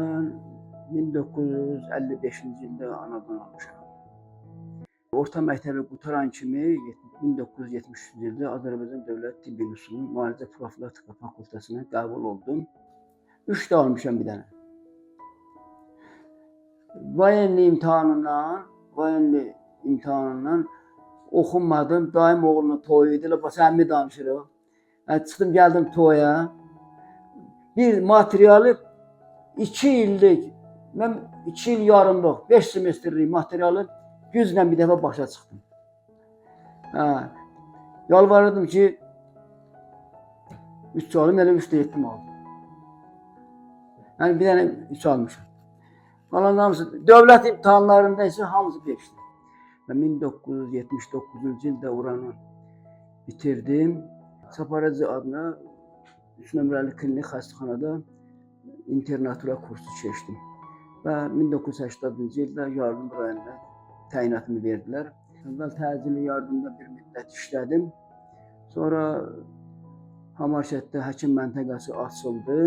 Mən 1955-ci ildə anadan olmuşam. Orta məktəbi qutaran kimi 1973-cü ildə Azərbaycan Dövlət Tibb İnstitutunun Müalicə Profilaktika fakültəsinə qəbul oldum. 3 də almışam bir dənə. Vayenli imtahanından oxunmadım. Daim oğlunun toyu idi. Səmimi danışırıq. Çıxdım, gəldim toya. Bir materialı 2 illik, mən 2 il yarımlıq, 5 semestrlik materialı güclə bir dəfə başa çıxdım. Yalvarırdım ki, 3 alım, elə 3 də yetdim aldım. Yəni bir dənə 3 almışam. Qalan hamısı, dövlət imtahanlarında isə hamısı 5'dir. Mən 1979-cu ildə oranı bitirdim. Çaparacı adına 3 nömrəli klinik xəstəxanada internatura kursu keçdim. Və 1980-ci ildə yardım rayonuna təyinatımı verdilər. Əvvəl təcili yardımda bir müddət işlədim. Sonra Hamarşətdə həkim məntəqəsi açıldı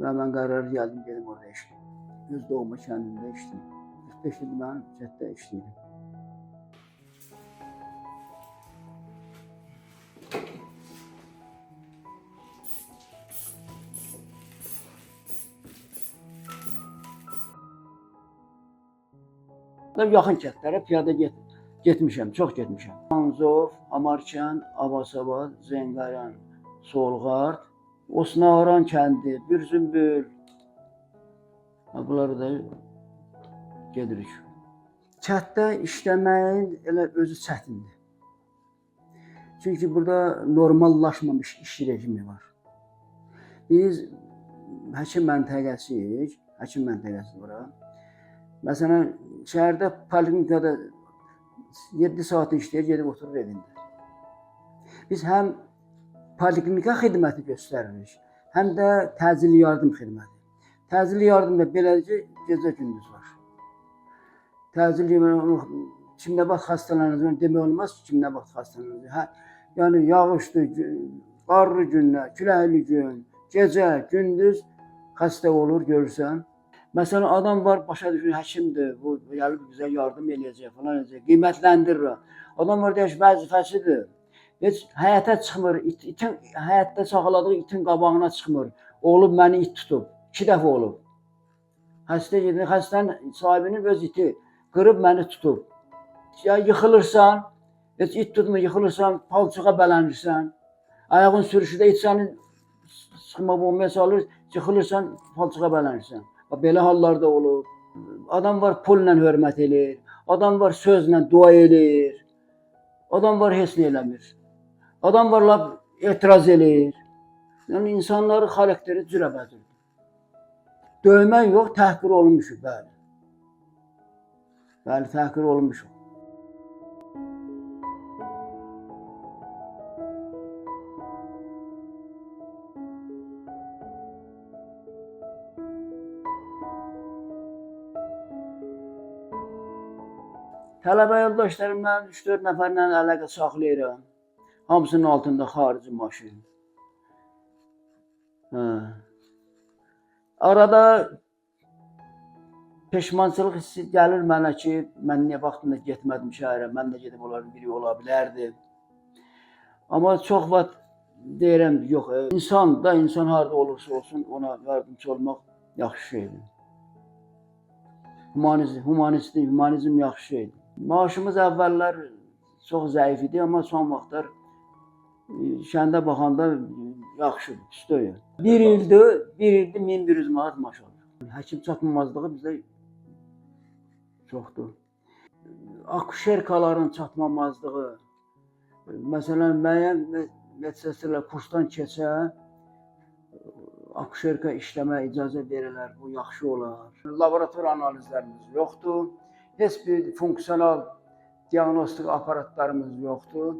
və mən qərar gəldim, gedim orada işləyim. Öz doğma kəndində işləyim. 45 ildir mən Şəhətdə işləyirəm. Yaxın kəndlərə piyada getmişəm, çox getmişəm. Manzov, Hamarkən, Abasabad, Zəngəran, Solğart, Osnaran kəndi, Bürzümbül. Bunları da gedirik. Kənddə işləməyin elə özü çətindir. Çünki burada normallaşmamış iş rejimi var. Biz həkim məntəqəsiyik, həkim məntəqəsi bura. Məsələn, şəhərdə poliklinikada 7 saat işləyir, gedib oturur evində. Biz həm poliklinika xidməti göstəririk, həm də təcili yardım xidməti. Təcili yardımda beləliklə gecə-gündüz var. Təcili kim nə vaxt xəstələnir, demək olmaz ki, kim nə vaxt xəstələnir. Yəni yağışlı, qarlı günlər, küləkli gün, gecə, gündüz xəstə olur, görürsən. Məsələn, adam var, başa düşür, həkimdir, bu gəlib bizə yardım eləyəcək, falan eləyəcək, qiymətləndirir. Adam var, deyək, vəzifəsidir. Heç həyətə çıxmır, həyətdə saxladığı itin qabağına çıxmır. Olub, məni it tutub, 2 dəfə olub. Xəstənin sahibinin öz iti qırıb məni tutub. Ya yıxılırsan, heç it tutmur, yıxılırsan, palçığa bələnirsən. Ayağın sürüşüdə it səni sıxma bombaya salır, yıxılırsan, palçığa bələnirsən. Belə hallarda olur. Adam var pulla hörmət edir, adam var sözlə dua edir, adam var heç nə eləmir. Adam var etiraz edir. Yəni insanların xarakteri cürəbədirdir. Döymən yox, təhqir olunmuşuq, bəli. Bəli, təhqir olunmuşuq. Tələbə yoldaşlarımdan 3-4 nəfərlə əlaqə saxlayıram. Hamısının altında xarici maşın. Arada peşmançılıq hissi gəlir mənə ki, mən niyə vaxtında getmədim şəhərə, mən də gedib onların biri ola bilərdi. Amma çox vaxt deyirəm, yox, insan harada olursa olsun, ona yardımcı olmaq yaxşı şeydir. Humanizm yaxşı şeydir. Maaşımız əvvəllər çox zəif idi, amma son vaxtlar şəndə baxanda yaxşıdır, üstəyir. Bir ildir 1100 manat maaş alır. Həkim çatmamazlığı bizdə çoxdur. Akuşerkaların çatmamazlığı, məsələn, müəyyən medsestrlər kursdan keçə, akuşerka işləmə icazə verirlər, bu yaxşı olar. Laborator analizlərimiz yoxdur. Heç bir funksional diagnostik aparatlarımız yoxdur.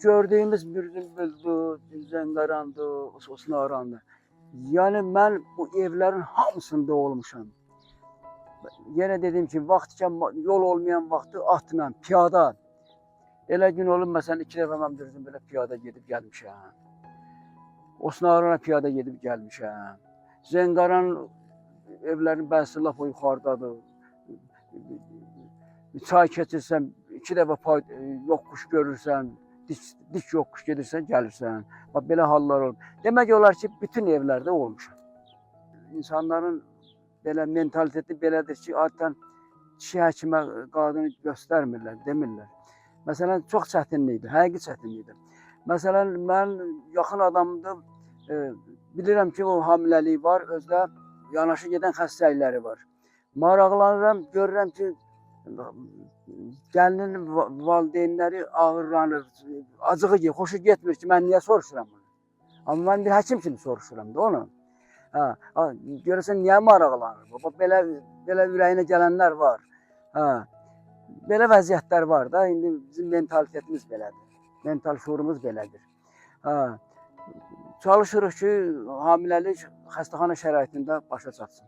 Gördüyümüz Bürzümbüldür, Zəngərandır, Osnarandır. Yəni mən bu evlərin hamısında olmuşam. Yenə dedim ki, vaxtkən yol olmayan vaxtı atla, piyada. Elə gün olub, məsələn, 2 dəfə mən düzdüm, belə piyada gedib gəlmişəm. Osnavrana piyada gedib gəlmişəm. Zənqaran evlərin bəzisi lap o yuxarıdadır. Çay keçirsən, 2 dəfə yoxuş görürsən, dik yoxuş gedirsən, gəlirsən. Bax, belə hallar olur. Demək olar ki, bütün evlərdə olmuşam. İnsanların belə mentaliteti belədir ki, adətən kişi həkimə qadını göstərmirlər, demirlər. Məsələn, çox çətinlikdir, həqiqi çətinlikdir. Məsələn, mən yaxın adamdır, bilirəm ki, o hamiləlik var, özdə yanaşı gedən xəstəlikləri var. Maraqlanıram, görürəm ki, gəlinin valideynləri ağırlanır, acığı ki, xoşu getmir ki, mən niyə soruşuram bunu? Amma mən bir həkim kimi soruşuram da onu. Görürsən, niyə maraqlanır? Belə ürəyinə gələnlər var. Belə vəziyyətlər var da, indi bizim mentalitetimiz belədir. Mental şuurumuz belədir. Çalışırıq ki, hamiləlik xəstəxana şəraitində başa çatsın.